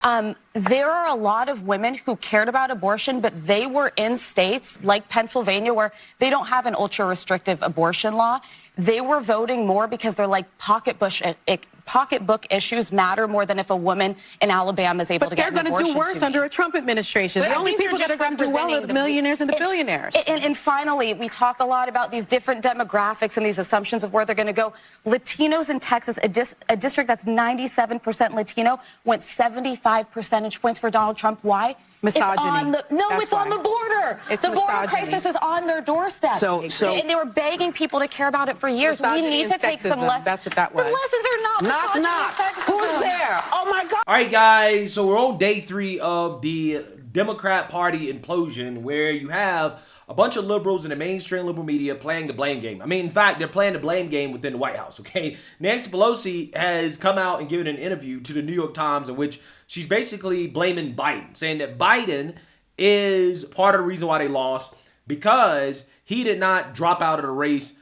There are a lot of women who cared about abortion, but they were in states like Pennsylvania where they don't have an ultra-restrictive abortion law. They were voting more because they're like pocketbook issues matter more than if a woman in Alabama is able to get an abortion. But they're going to do worse under a Trump administration. The only people that are going to do well are the millionaires and the billionaires. And finally, we talk a lot about these different demographics and these assumptions of where they're going to go. Latinos in Texas, a district that's 97% Latino, went 75 percentage points for Donald Trump. Why? Misogyny. It's on the border. It's the border misogyny. crisis is on their doorstep. And they were begging people to care about it for years. We need to take some lessons. That's what that was. The lessons are not misogyny. Who's there? Oh, my God. All right, guys. So we're on day 3 of the Democrat Party implosion, where you have a bunch of liberals in the mainstream liberal media playing the blame game. I mean, in fact, they're playing the blame game within the White House, okay? Nancy Pelosi has come out and given an interview to the New York Times in which she's basically blaming Biden, saying that Biden is part of the reason why they lost because he did not drop out of the race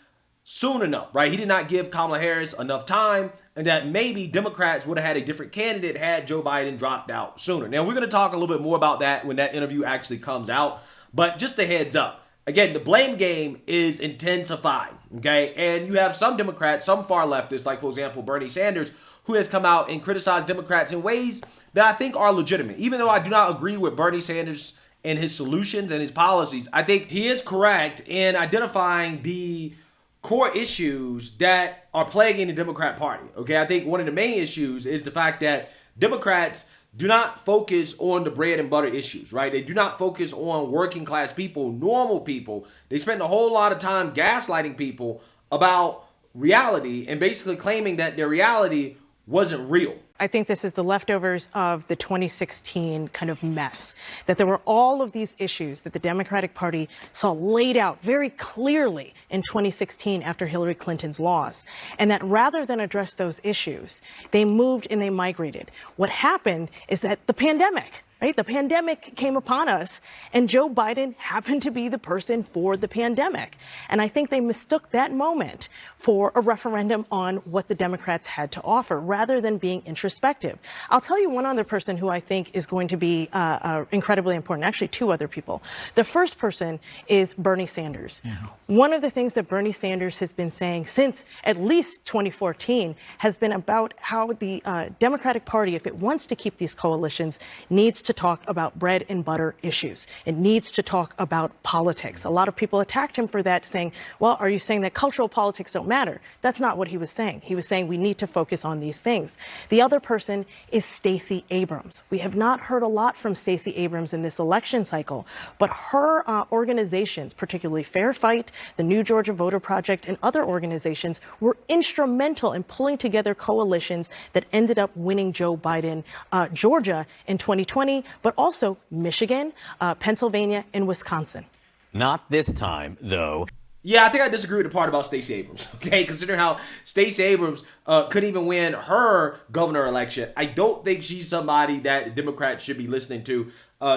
soon enough, right? He did not give Kamala Harris enough time, and that maybe Democrats would have had a different candidate had Joe Biden dropped out sooner. Now, we're going to talk a little bit more about that when that interview actually comes out. But just a heads up, again, the blame game is intensifying, okay? And you have some Democrats, some far leftists, like, for example, Bernie Sanders, who has come out and criticized Democrats in ways that I think are legitimate. Even though I do not agree with Bernie Sanders and his solutions and his policies, I think he is correct in identifying the core issues that are plaguing the Democrat Party, okay? I think one of the main issues is the fact that Democrats do not focus on the bread and butter issues, right? They do not focus on working class people, normal people. They spend a whole lot of time gaslighting people about reality and basically claiming that their reality wasn't real. I think this is the leftovers of the 2016 kind of mess, that there were all of these issues that the Democratic Party saw laid out very clearly in 2016 after Hillary Clinton's loss, and that rather than address those issues, they moved and they migrated. What happened is that the pandemic, right? The pandemic came upon us, and Joe Biden happened to be the person for the pandemic. And I think they mistook that moment for a referendum on what the Democrats had to offer, rather than being introspective. I'll tell you one other person who I think is going to be incredibly important, actually 2 other people. The first person is Bernie Sanders. One of the things that Bernie Sanders has been saying since at least 2014 has been about how the Democratic Party, if it wants to keep these coalitions, needs to talk about bread and butter issues. It needs to talk about politics. A lot of people attacked him for that, saying, well, are you saying that cultural politics don't matter? That's not what he was saying. He was saying we need to focus on these things. The other person is Stacey Abrams. We have not heard a lot from Stacey Abrams in this election cycle, but her organizations, particularly Fair Fight, the New Georgia Voter Project, and other organizations were instrumental in pulling together coalitions that ended up winning Joe Biden Georgia in 2020, but also Michigan, Pennsylvania, and Wisconsin. Not this time, though. Yeah, I think I disagree with the part about Stacey Abrams, okay? Considering how Stacey Abrams couldn't even win her governor election, I don't think she's somebody that the Democrats should be listening to.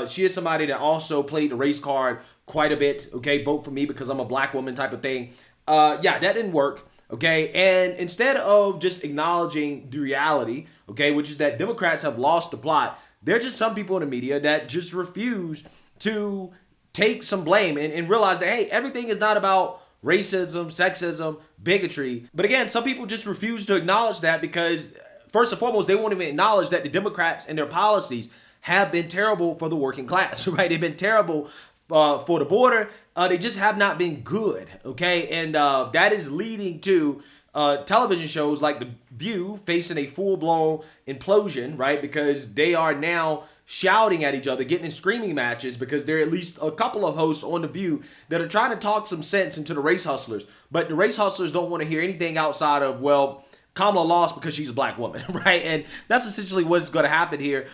She is somebody that also played the race card quite a bit, okay? Vote for me because I'm a black woman type of thing. Yeah, that didn't work, okay? And instead of just acknowledging the reality, okay, which is that Democrats have lost the plot, there are just some people in the media that just refuse to take some blame and realize that, hey, everything is not about racism, sexism, bigotry. But again, some people just refuse to acknowledge that because, first and foremost, they won't even acknowledge that the Democrats and their policies have been terrible for the working class, right? They've been terrible for the border. They just have not been good, okay? And that is leading to television shows like The View facing a full-blown implosion, right? Because they are now shouting at each other, getting in screaming matches because there are at least a couple of hosts on The View that are trying to talk some sense into the race hustlers. But the race hustlers don't want to hear anything outside of, well, Kamala lost because she's a black woman, right? And that's essentially what's going to happen here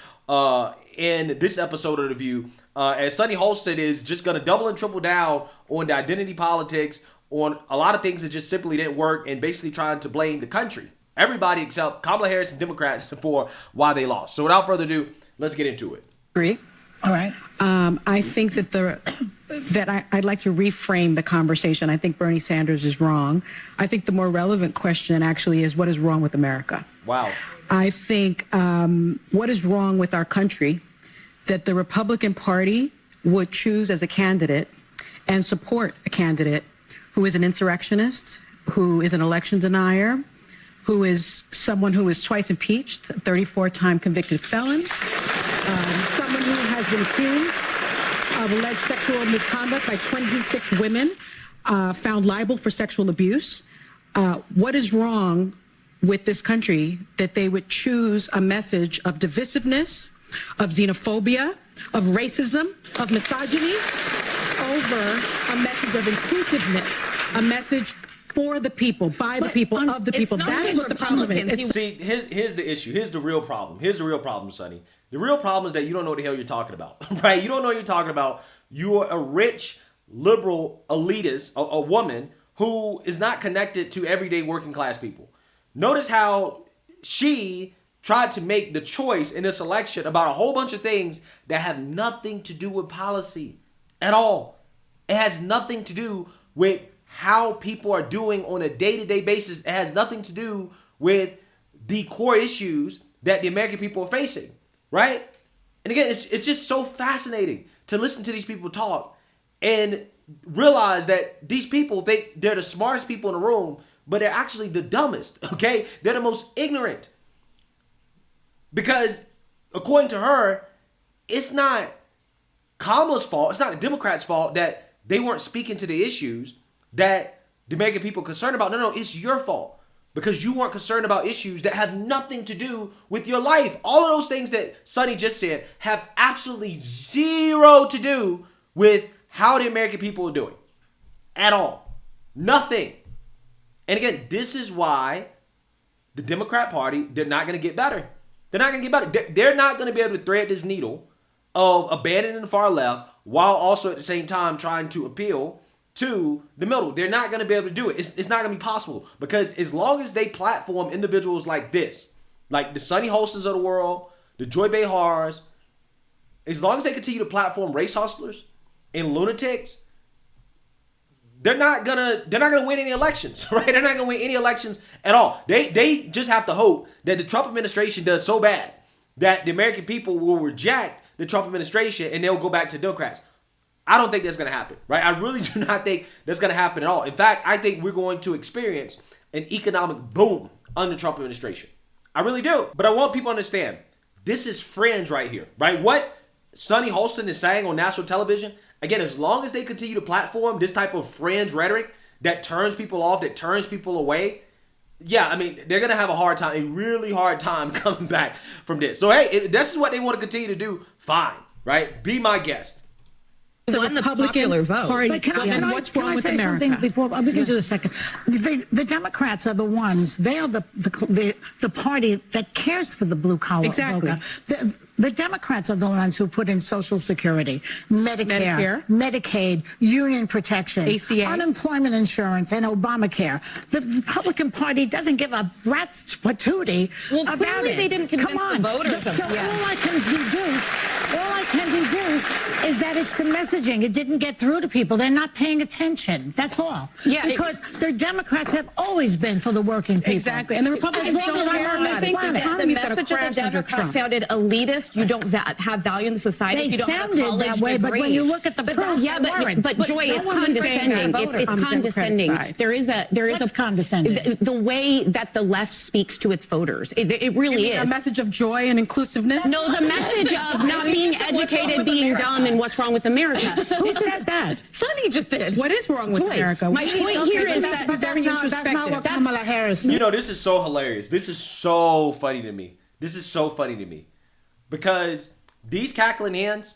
in this episode of The View. As Sunny Holston is just going to double and triple down on the identity politics, on a lot of things that just simply didn't work, and basically trying to blame the country, everybody except Kamala Harris and Democrats, for why they lost. So without further ado, let's get into it. Agree. All right. I think that I'd like to reframe the conversation. I think Bernie Sanders is wrong. I think the more relevant question actually is, what is wrong with America? Wow. I think what is wrong with our country that the Republican Party would choose as a candidate and support a candidate who is an insurrectionist, who is an election denier, who is someone who is twice impeached, a 34-time convicted felon, someone who has been accused of alleged sexual misconduct by 26 women, found liable for sexual abuse. What is wrong with this country that they would choose a message of divisiveness, of xenophobia, of racism, of misogyny, over a message of inclusiveness, a message for the people, by the people, of the people? That's what the problem is. See, here's the issue. Here's the real problem. Here's the real problem, Sonny. The real problem is that you don't know what the hell you're talking about, right? You don't know what you're talking about. You are a rich, liberal, elitist, a woman who is not connected to everyday working class people. Notice how she tried to make the choice in this election about a whole bunch of things that have nothing to do with policy at all. It has nothing to do with how people are doing on a day-to-day basis. It has nothing to do with the core issues that the American people are facing, right? And again, it's just so fascinating to listen to these people talk and realize that these people think they're the smartest people in the room, but they're actually the dumbest, okay? They're the most ignorant. Because according to her, it's not Kamala's fault, it's not the Democrats' fault that they weren't speaking to the issues that the American people are concerned about. No, it's your fault because you weren't concerned about issues that have nothing to do with your life. All of those things that Sonny just said have absolutely zero to do with how the American people are doing at all. Nothing. And again, this is why the Democrat Party, they're not going to get better. They're not going to get better. They're not going to be able to thread this needle of abandoning the far left while also at the same time trying to appeal to the middle. They're not going to be able to do it. It's not going to be possible because as long as they platform individuals like this, like the Sonny Holstons of the world, the Joy Behars, as long as they continue to platform race hustlers and lunatics, they're not gonna win any elections, right? They're not gonna win any elections at all. They just have to hope that the Trump administration does so bad that the American people will reject the Trump administration and they'll go back to Democrats. I don't think that's going to happen, right? I really do not think that's going to happen at all. In fact, I think we're going to experience an economic boom under the Trump administration. I really do. But I want people to understand, this is fringe right here, right? What Sonny Holston is saying on national television, again, as long as they continue to platform this type of fringe rhetoric that turns people off, that turns people away, yeah, I mean, they're going to have a hard time, a really hard time coming back from this. So, hey, if this is what they want to continue to do, fine, right? Be my guest. The Republican Party. But can I say something before we can do a second? The Democrats are the ones. They are the party that cares for the blue collar Exactly. voter. The Democrats are the ones who put in Social Security, Medicare, Medicaid, union protection, ACA, unemployment insurance, and Obamacare. The Republican Party doesn't give a rat's patootie about it. Clearly they didn't convince the voters. So all I can deduce is that it's the messaging. It didn't get through to people. They're not paying attention. That's all. Yeah, because the Democrats have always been for the working people. Exactly. And the Republicans don't care about it. I think the message of the Democrats sounded elitist. You don't have value in the society. They you don't sounded have a college that way, degree. but when you look at the proof, but Joy, it's condescending. It's condescending. There is a condescending. The way that the left speaks to its voters, it really is a message of joy and inclusiveness. No, the message of not being educated, being dumb, and what's wrong with America. Who said that? Sonny just did. What is wrong with America? My point here is that very introspective. That's not what Kamala Harris said. You know, this is so hilarious. This is so funny to me. This is so funny to me. Because these cackling hens,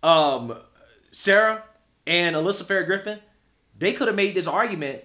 Sarah and Alyssa Farrah Griffin, they could have made this argument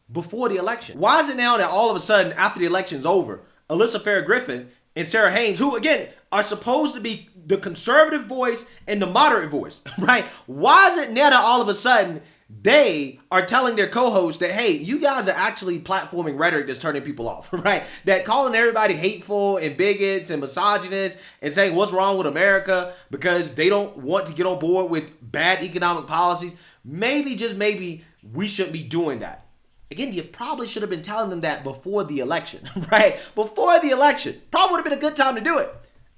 before the election. Why is it now that all of a sudden, after the election's over, Alyssa Farrah Griffin and Sarah Haynes, who again are supposed to be the conservative voice and the moderate voice, right? Why is it now that all of a sudden they are telling their co-hosts that, hey, you guys are actually platforming rhetoric that's turning people off, right? That calling everybody hateful and bigots and misogynists and saying what's wrong with America because they don't want to get on board with bad economic policies. Maybe, just maybe, we shouldn't be doing that. Again, you probably should have been telling them that before the election, right? Before the election. Probably would have been a good time to do it.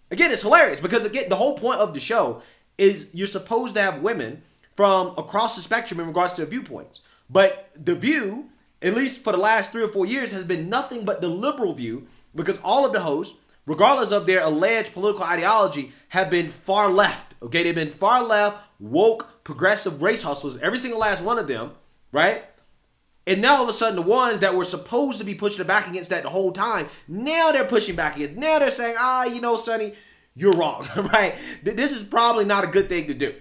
Again, it's hilarious because, again, the whole point of the show is you're supposed to have women from across the spectrum in regards to their viewpoints. But The View, at least for the last 3 or 4 years, has been nothing but the liberal view because all of the hosts, regardless of their alleged political ideology, have been far left, okay? They've been far left, woke, progressive race hustlers, every single last one of them, right? And now all of a sudden, the ones that were supposed to be pushing back against that the whole time, now they're pushing back against. Now they're saying, Sonny, you're wrong, right? This is probably not a good thing to do.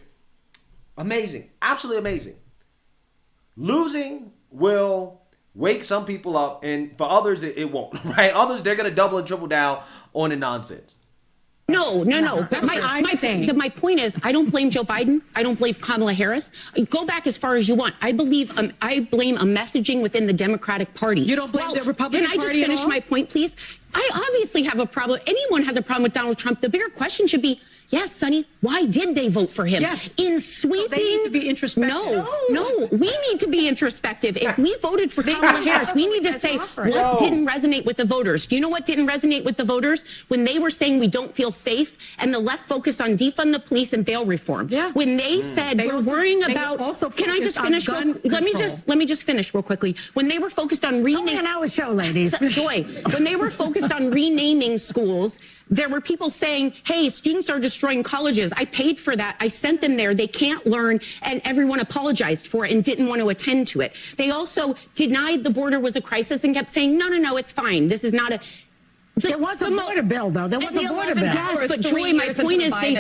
Amazing. Absolutely amazing. Losing will wake some people up, and for others, it won't, right? Others, they're going to double and triple down on the nonsense. No. But my point is, I don't blame Joe Biden. I don't blame Kamala Harris. Go back as far as you want. I blame a messaging within the Democratic Party. You don't blame the Republican Party? Can I just finish my point, please? I obviously have a problem. Anyone has a problem with Donald Trump. The bigger question should be, yes, Sonny, why did they vote for him? Yes. In sweeping... So they need to be introspective. No, we need to be introspective. If we voted for Kamala Harris, we need to say what didn't resonate with the voters. Do you know what didn't resonate with the voters? When they were saying we don't feel safe and the left focused on defund the police and bail reform. Yeah. When they said we're worrying about... Can I just finish? Let me just finish real quickly. When they were focused on renaming... It's only an hour show, ladies. Joy. When they were focused on renaming schools, there were people saying, hey, students are destroying colleges. I paid for that. I sent them there. They can't learn. And everyone apologized for it and didn't want to attend to it. They also denied the border was a crisis and kept saying, no, it's fine. This is not a... There was a border bill, though. There was a border bill. Yes, but Joy, my point is they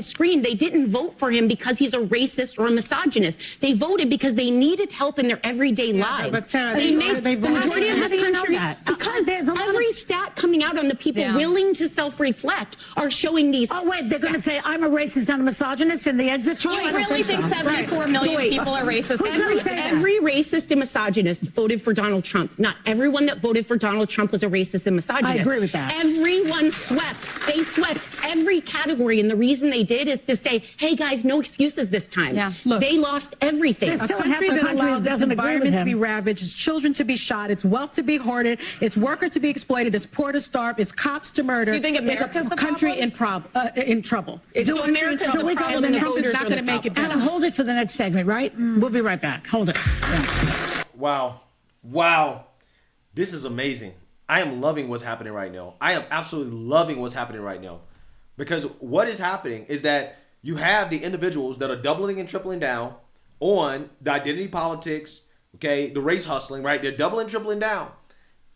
screened. They didn't vote for him because he's a racist or a misogynist. They voted because they needed help in their everyday lives. But Sarah, the majority of this country, because there's every stat coming out on the people willing to self-reflect are showing these. Oh, wait, they're going to say I'm a racist and a misogynist in the exit poll? You really think 74 million people are racist? Every racist and misogynist voted for Donald Trump. Not everyone that voted for Donald Trump was a racist and misogynist. I agree with that. Everyone swept. They swept every category, and the reason they did is to say, hey, guys, no excuses this time. Yeah. Look, they lost everything. A country that allows its environment to be ravaged, its children to be shot, its wealth to be hoarded, its workers to be exploited, its poor to starve, its cops to murder. So you think America's the country in trouble? So America's so we go, and Trump is not going to make it better. Anna, hold it for the next segment, right? We'll be right back. Hold it. Yeah. Wow. This is amazing. I am loving what's happening right now. I am absolutely loving what's happening right now. Because what is happening is that you have the individuals that are doubling and tripling down on the identity politics, okay, the race hustling, right? They're doubling, tripling down.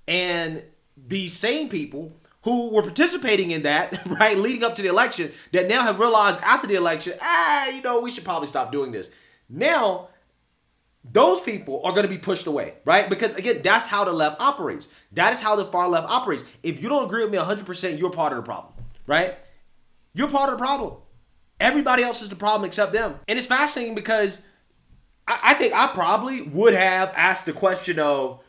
And these same people who were participating in that, right, leading up to the election, that now have realized after the election, we should probably stop doing this. Now, those people are going to be pushed away, right? Because, again, that's how the left operates. That is how the far left operates. If you don't agree with me 100%, you're part of the problem, right? You're part of the problem. Everybody else is the problem except them. And it's fascinating because I think I probably would have asked the question of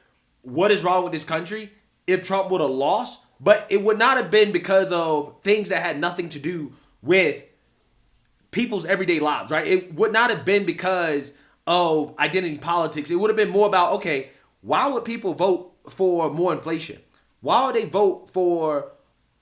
what is wrong with this country if Trump would have lost, but it would not have been because of things that had nothing to do with people's everyday lives, right? It would not have been because of identity politics. It would have been more about, okay, why would people vote for more inflation? Why would they vote for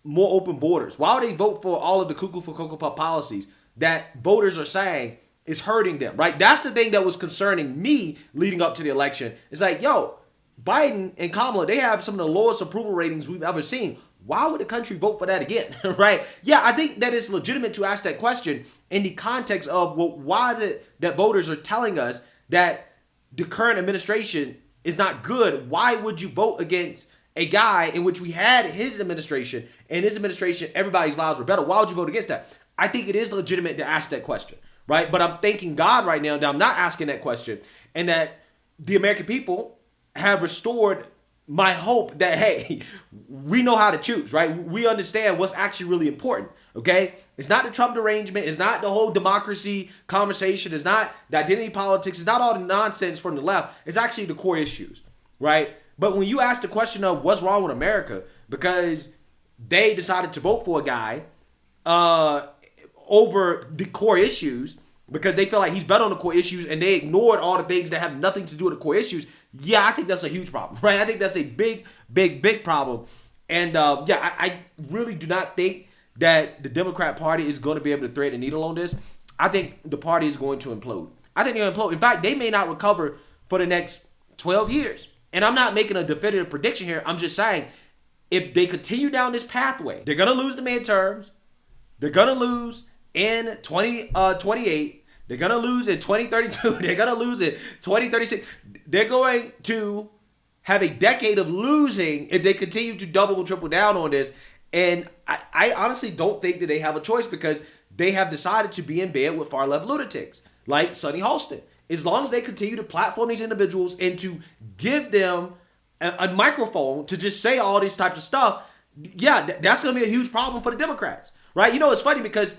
more open borders? Why would they vote for all of the cuckoo for Cocoa Puff policies that voters are saying is hurting them, right? That's the thing that was concerning me leading up to the election. It's like, Biden and Kamala, they have some of the lowest approval ratings we've ever seen. Why would the country vote for that again, right? Yeah, I think that it's legitimate to ask that question in the context of, well, why is it that voters are telling us that the current administration is not good? Why would you vote against a guy in which we had his administration, and his administration, everybody's lives were better? Why would you vote against that? I think it is legitimate to ask that question, right? But I'm thanking God right now that I'm not asking that question, and that the American people have restored my hope that, hey, we know how to choose, right? We understand what's actually really important, okay? It's not the Trump derangement. It's not the whole democracy conversation. It's not the identity politics. It's not all the nonsense from the left. It's actually the core issues, right? But when you ask the question of what's wrong with America because they decided to vote for a guy over the core issues, because they feel like he's better on the core issues and they ignored all the things that have nothing to do with the core issues. Yeah, I think that's a huge problem, right? I think that's a big problem. And I really do not think that the Democrat Party is going to be able to thread the needle on this. I think the party is going to implode. I think they're going to implode. In fact, they may not recover for the next 12 years. And I'm not making a definitive prediction here. I'm just saying, if they continue down this pathway, they're going to lose the midterms. They're going to lose in 2028. They're going to lose in 2032. They're going to lose in 2036. They're going to have a decade of losing if they continue to double and triple down on this. And I honestly don't think that they have a choice, because they have decided to be in bed with far left lunatics like Sonny Holston. As long as they continue to platform these individuals and to give them a microphone to just say all these types of stuff, yeah, that's going to be a huge problem for the Democrats, right? You know, it's funny because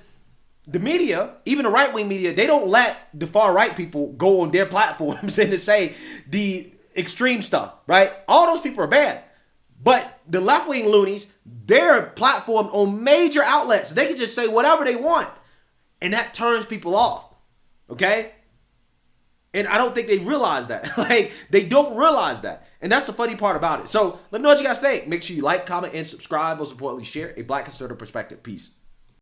the media, even the right-wing media, they don't let the far-right people go on their platforms and to say the extreme stuff, right? All those people are bad. But the left-wing loonies, they're platformed on major outlets. They can just say whatever they want, and that turns people off, okay? And I don't think they realize that. Like, they don't realize that. And that's the funny part about it. So let me know what you guys think. Make sure you like, comment, and subscribe. Most importantly, share a Black conservative perspective. Peace.